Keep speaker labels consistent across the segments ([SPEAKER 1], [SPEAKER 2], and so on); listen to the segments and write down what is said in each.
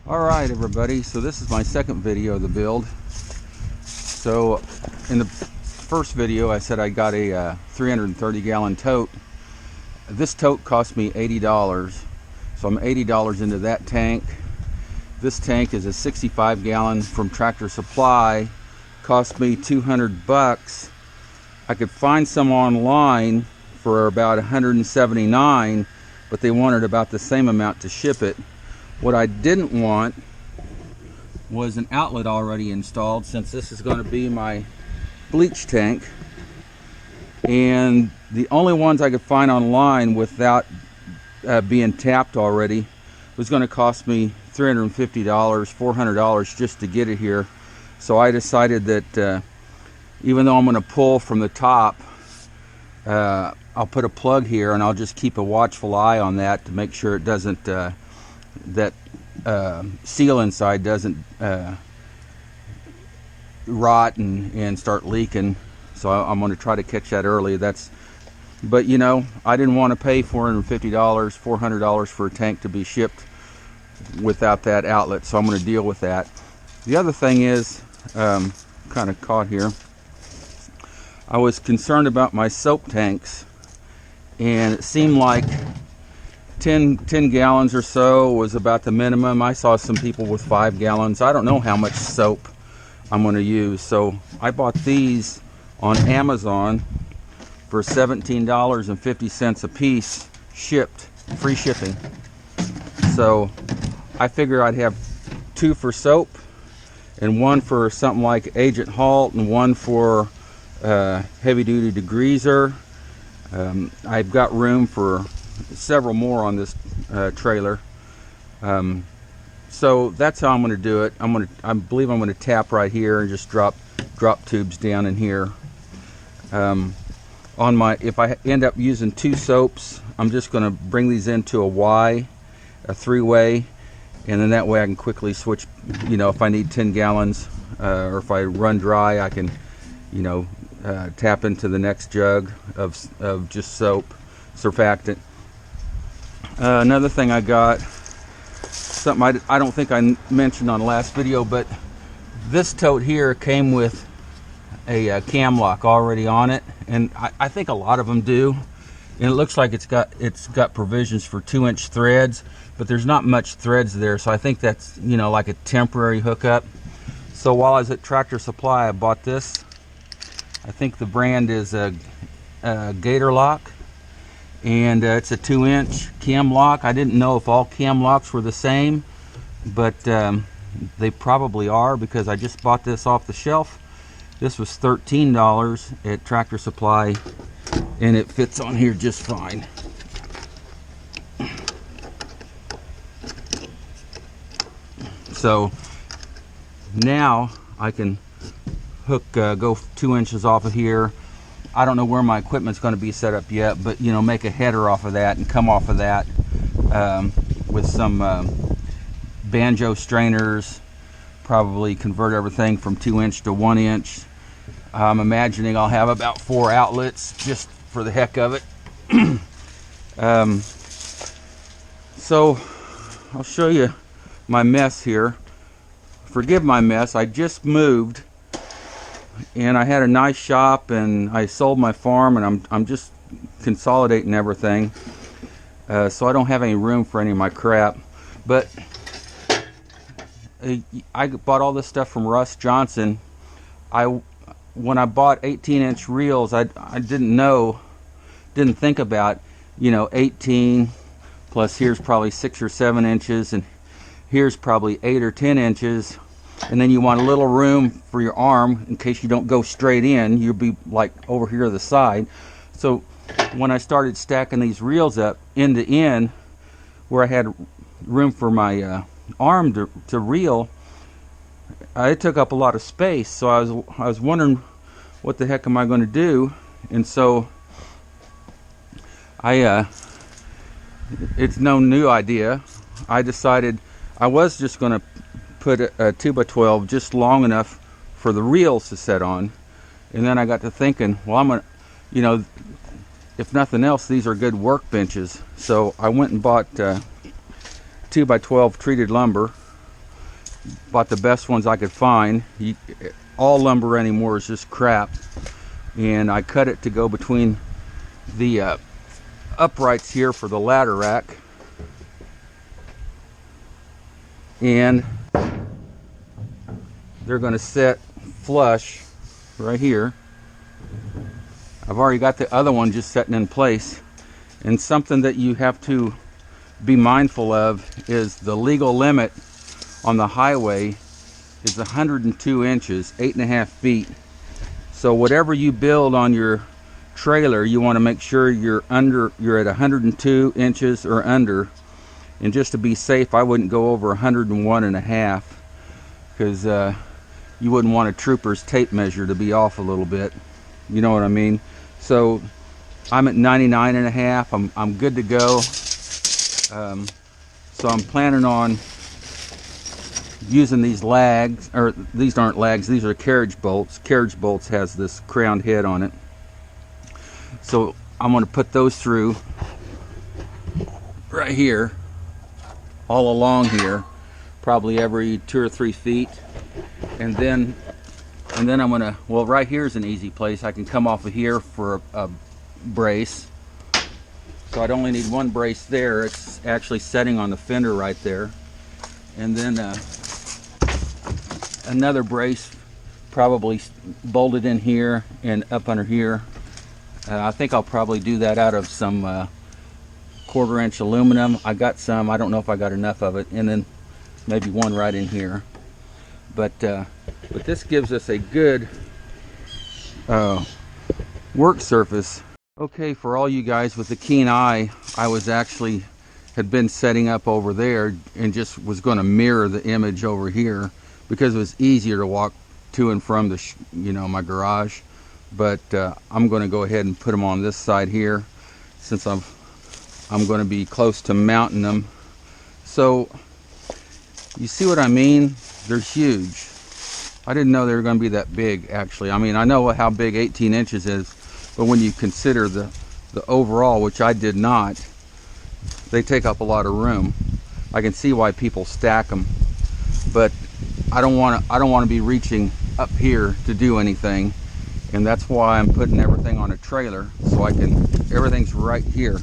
[SPEAKER 1] Alright everybody, so this is my second video of the build. So in the first video I said I got a 330 gallon tote. This tote cost me $80, so I'm $80 into that tank. This tank is a 65 gallon from Tractor Supply, cost me 200 bucks. I could find some online for about 179, but they wanted about the same amount to ship it. What I didn't want was an outlet already installed, since this is going to be my bleach tank, and the only ones I could find online without being tapped already was going to cost me $350, $400 just to get it here. So I decided that even though I'm going to pull from the top, I'll put a plug here and I'll just keep a watchful eye on that to make sure it doesn't that seal inside doesn't rot and start leaking. So I'm going to try to catch that early. But you know, I didn't want to pay $450, $400 for a tank to be shipped without that outlet, so I'm going to deal with that. The other thing is, kind of caught here, I was concerned about my soap tanks, and it seemed like 10 gallons or so was about the minimum. I saw some people with 5 gallons. I don't know how much soap I'm going to use, so I bought these on Amazon for $17.50 a piece, shipped, free shipping. So I figure I'd have 2 for soap and 1 for something like Agent Halt and 1 for heavy duty degreaser. I've got room for several more on this trailer, so that's how I'm going to do it. I believe I'm going to tap right here and just drop tubes down in here. If I end up using 2 soaps, I'm just going to bring these into a Y, a 3-way, and then that way I can quickly switch. You know, if I need 10 gallons or if I run dry, I can, you know, tap into the next jug of just soap, surfactant. Another thing I got, something I don't think I mentioned on the last video, but this tote here came with a cam lock already on it, and I think a lot of them do, and it looks like it's got provisions for 2-inch threads, but there's not much threads there, so I think that's, you know, like a temporary hookup. So while I was at Tractor Supply, I bought this. I think the brand is a Gator Lock, and it's a 2-inch cam lock. I didn't know if all cam locks were the same, but they probably are, because I just bought this off the shelf. This was $13 at Tractor Supply, and it fits on here just fine. So now I can hook, go 2 inches off of here. I don't know where my equipment's going to be set up yet, but you know, make a header off of that and come off of that with some banjo strainers. Probably convert everything from 2-inch to 1-inch. I'm imagining I'll have about 4 outlets just for the heck of it. So I'll show you my mess here. Forgive my mess. I just moved, and I had a nice shop, and I sold my farm, and I'm just consolidating everything, so I don't have any room for any of my crap. But I bought all this stuff from Russ Johnson. When I bought 18-inch reels, I didn't think about, you know, 18 plus here's probably 6 or 7 inches, and here's probably 8 or 10 inches, and then you want a little room for your arm in case you don't go straight in. You'll be like over here to the side. So when I started stacking these reels up end to end, where I had room for my arm to reel, it took up a lot of space. So I was wondering, what the heck am I going to do? And so it's no new idea. I decided I was just going to put a 2x12 just long enough for the reels to set on, and then I got to thinking, well, I'm gonna, you know, if nothing else, these are good workbenches. So I went and bought 2x12 treated lumber, bought the best ones I could find. All lumber anymore is just crap. And I cut it to go between the uprights here for the ladder rack. And they're going to sit flush right here. I've already got the other one just setting in place. And something that you have to be mindful of is the legal limit on the highway is 102 inches, 8.5 feet. So whatever you build on your trailer, you want to make sure you're at 102 inches or under. And just to be safe, I wouldn't go over 101.5, because you wouldn't want a trooper's tape measure to be off a little bit. You know what I mean? So I'm at 99.5. I'm good to go. So I'm planning on using these lags, or these aren't lags, these are carriage bolts. Carriage bolts has this crowned head on it. So I'm going to put those through right here, all along here, probably every 2 or 3 feet. And then I'm going to, well, right here is an easy place. I can come off of here for a brace. So I'd only need one brace there. It's actually setting on the fender right there. And then another brace probably bolted in here and up under here. I think I'll probably do that out of some 1/4 inch aluminum. I got some, I don't know if I got enough of it, and then maybe one right in here. But this gives us a good work surface. Okay, for all you guys with a keen eye, I had been setting up over there and just was going to mirror the image over here because it was easier to walk to and from the my garage. But I'm going to go ahead and put them on this side here, since I'm going to be close to mounting them. So you see what I mean? They're huge. I didn't know they were going to be that big, actually. I mean, I know how big 18 inches is, but when you consider the overall, which I did not, they take up a lot of room. I can see why people stack them, but I don't want to be reaching up here to do anything, and that's why I'm putting everything on a trailer, so everything's right here,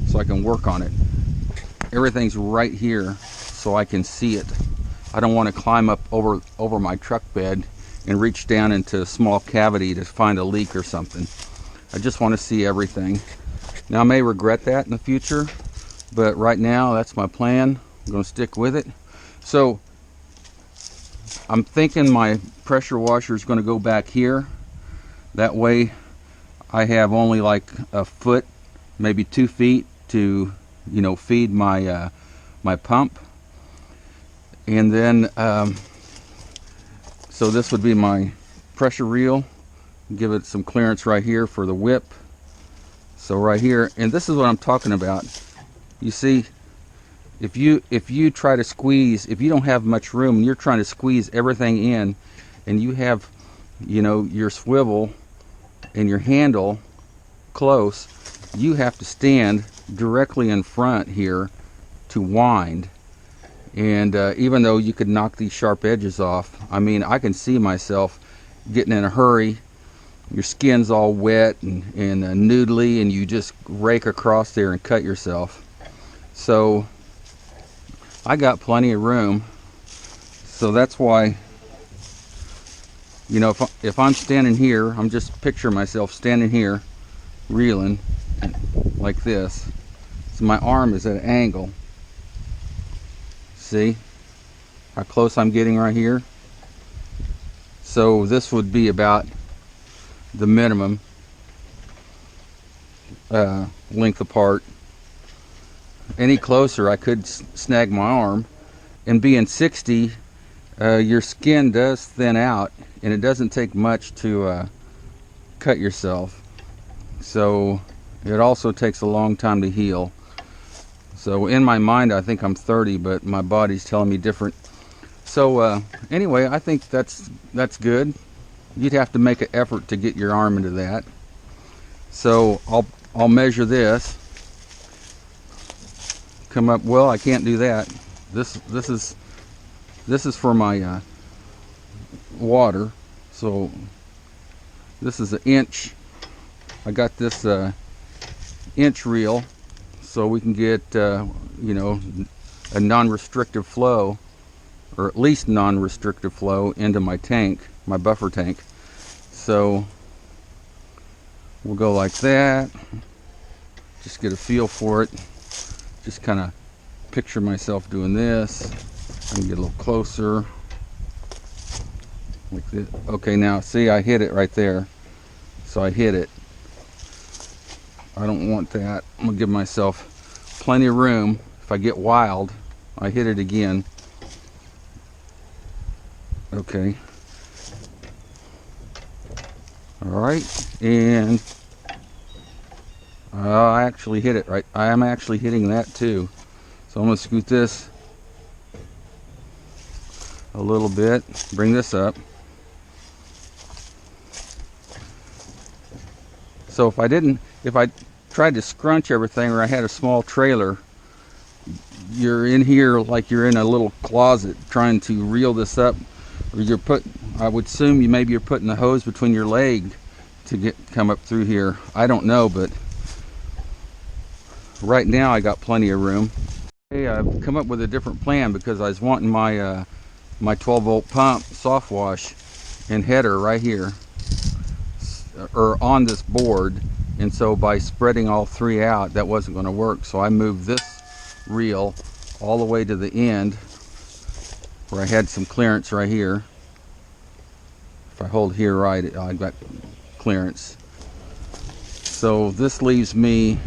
[SPEAKER 1] so I can work on it. Everything's right here, so I can see it. I don't want to climb up over my truck bed and reach down into a small cavity to find a leak or something. I just want to see everything. Now I may regret that in the future, but right now that's my plan. I'm going to stick with it. So I'm thinking my pressure washer is going to go back here. That way I have only like a foot, maybe 2 feet to feed my my pump. And then so this would be my pressure reel. Give it some clearance right here for the whip. So right here, and this is what I'm talking about. You see, if you try to squeeze, if you don't have much room and you're trying to squeeze everything in, and you have your swivel and your handle close, you have to stand directly in front here to wind. And even though you could knock these sharp edges off, I mean, I can see myself getting in a hurry. Your skin's all wet and noodly, and you just rake across there and cut yourself. So I got plenty of room. So that's why, if I'm standing here, I'm just picturing myself standing here, reeling like this. So my arm is at an angle. See how close I'm getting right here? So this would be about the minimum length apart. Any closer I could snag my arm. And being 60, your skin does thin out, and it doesn't take much to cut yourself. So it also takes a long time to heal. So in my mind I think I'm 30, but my body's telling me different. So anyway, I think that's good. You'd have to make an effort to get your arm into that. So I'll measure this. Come up, well, I can't do that. This is this is for my water. So this is an inch. I got this inch reel so we can get you know, a non-restrictive flow, or at least non-restrictive flow into my tank, my buffer tank. So we'll go like that. Just get a feel for it. Just kind of picture myself doing this. I'm gonna get a little closer. Like this. Okay, now see, I hit it right there. So I hit it. I don't want that. I'm gonna give myself plenty of room. If I get wild, I hit it again. Okay. Alright, and I actually hit it right. I am actually hitting that too. So I'm gonna scoot this a little bit, bring this up. So if I tried to scrunch everything, or I had a small trailer, you're in here like you're in a little closet trying to reel this up, or I would assume you're putting the hose between your leg to come up through here. I don't know, but right now I got plenty of room. Hey, I've come up with a different plan because I was wanting my my 12-volt pump soft wash and header right here, or on this board, and so by spreading all three out, that wasn't going to work. So I moved this reel all the way to the end where I had some clearance right here. If I hold here right, I've got clearance. So this leaves me,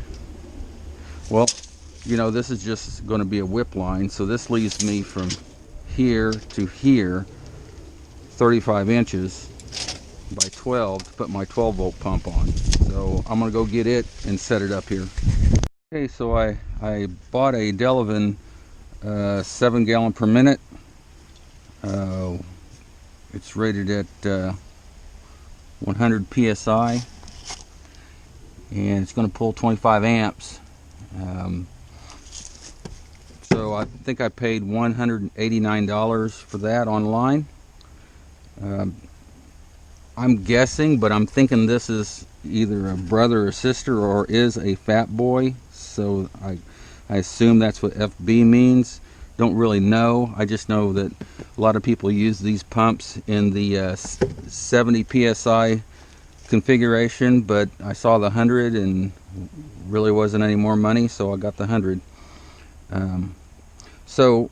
[SPEAKER 1] well, you know, this is just going to be a whip line, so this leaves me from here to here 35 inches by 12 to put my 12-volt pump on. So I'm gonna go get it and set it up here. Okay, so I bought a Delavan 7 gallon per minute. It's rated at 100 psi, and it's going to pull 25 amps. So I think I paid $189 for that online. I'm guessing, but I'm thinking this is either a brother or sister, or is a fat boy. So I assume that's what FB means. Don't really know. I just know that a lot of people use these pumps in the 70 psi configuration, but I saw the 100 and really wasn't any more money, so I got the 100. So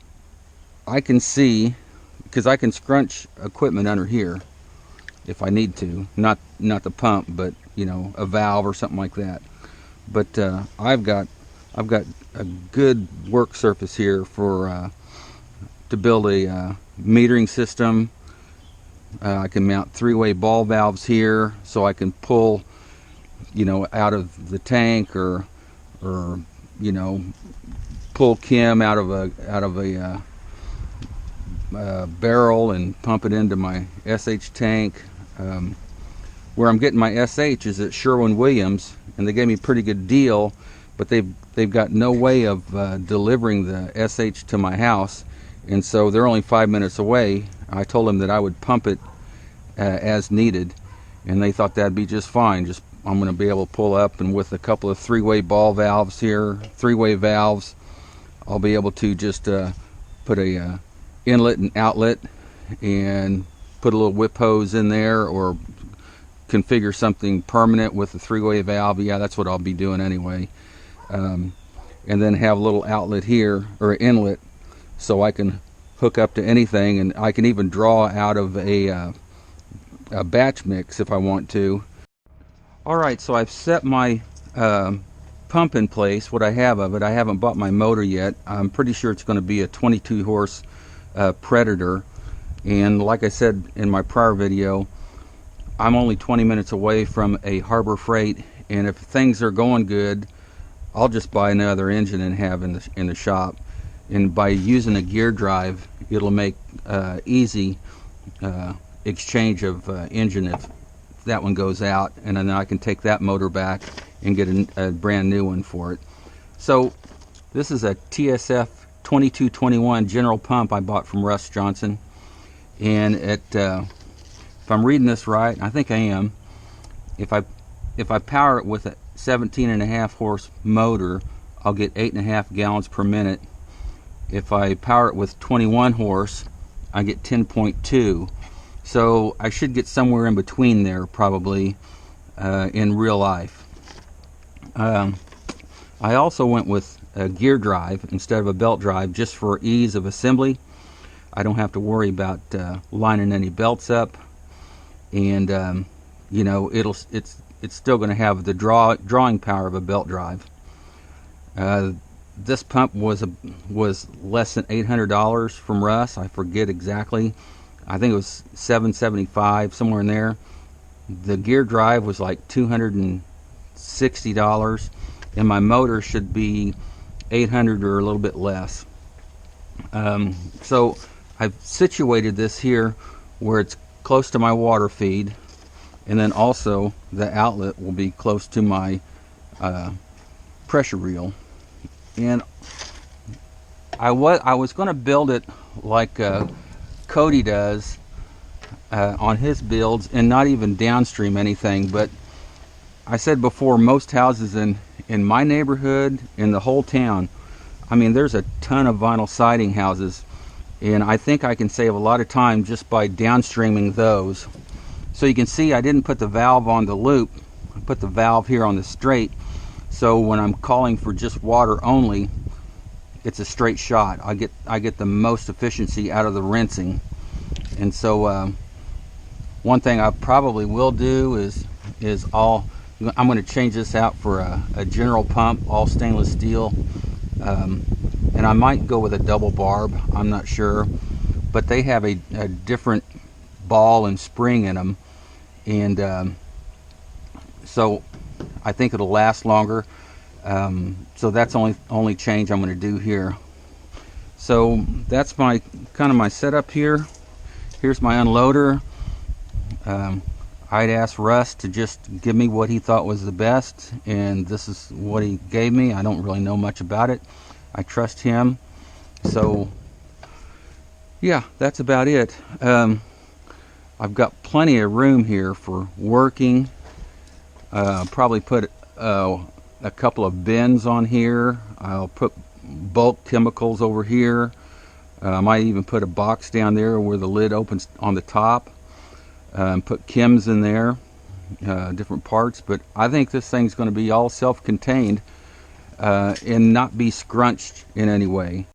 [SPEAKER 1] I can see, because I can scrunch equipment under here if I need to, not the pump, but you know, a valve or something like that. But I've got a good work surface here for to build a metering system. I can mount three-way ball valves here, so I can pull, you know, out of the tank, or you know, pull chem out of a barrel and pump it into my SH tank. Where I'm getting my SH is at Sherwin-Williams, and they gave me a pretty good deal, but they've got no way of delivering the SH to my house, and so they're only 5 minutes away. I told them that I would pump it as needed, and they thought that'd be just fine. I'm going to be able to pull up, and with a couple of three-way ball valves here, three-way valves, I'll be able to just put a inlet and outlet, and put a little whip hose in there, or configure something permanent with a three-way valve. Yeah, that's what I'll be doing anyway. And then have a little outlet here, or inlet, so I can hook up to anything, and I can even draw out of a batch mix if I want to. Alright, so I've set my pump in place, what I have of it. I haven't bought my motor yet. I'm pretty sure it's going to be a 22 horse Predator, and like I said in my prior video, I'm only 20 minutes away from a Harbor Freight, and if things are going good, I'll just buy another engine and have in the shop. And by using a gear drive, it'll make easy exchange of engine if that one goes out, and then I can take that motor back and get a brand new one for it. So this is a TSF 2221 General Pump I bought from Russ Johnson, and if I'm reading this right, I think I am. If I power it with a 17.5 horse motor, I'll get 8.5 gallons per minute. If I power it with 21 horse, I get 10.2. So I should get somewhere in between there, probably, in real life. I also went with a gear drive instead of a belt drive, just for ease of assembly. I don't have to worry about lining any belts up, and you know, it's still going to have the drawing power of a belt drive. This pump was less than $800 from Russ. I forget exactly. I think it was $775, somewhere in there. The gear drive was like $260, and my motor should be $800 or a little bit less. So I've situated this here where it's close to my water feed, and then also the outlet will be close to my pressure reel. And I was going to build it like Cody does on his builds, and not even downstream anything. But I said before, most houses in my neighborhood, in the whole town, I mean, there's a ton of vinyl siding houses, and I think I can save a lot of time just by downstreaming those. So you can see I didn't put the valve on the loop. I put the valve here on the straight, so when I'm calling for just water only, it's a straight shot. I get the most efficiency out of the rinsing. And so one thing I probably will do is I'm going to change this out for a general pump, all stainless steel, and I might go with a double barb. I'm not sure, but they have a different ball and spring in them, and so I think it'll last longer. So that's only change I'm going to do here. So that's my kind of my setup here. Here's my unloader. I'd asked Russ to just give me what he thought was the best, and this is what he gave me. I don't really know much about it. I trust him. So yeah, that's about it. I've got plenty of room here for working. Probably put a couple of bins on here. I'll put bulk chemicals over here. I might even put a box down there where the lid opens on the top. Put chems in there, different parts. But I think this thing's going to be all self-contained and not be scrunched in any way.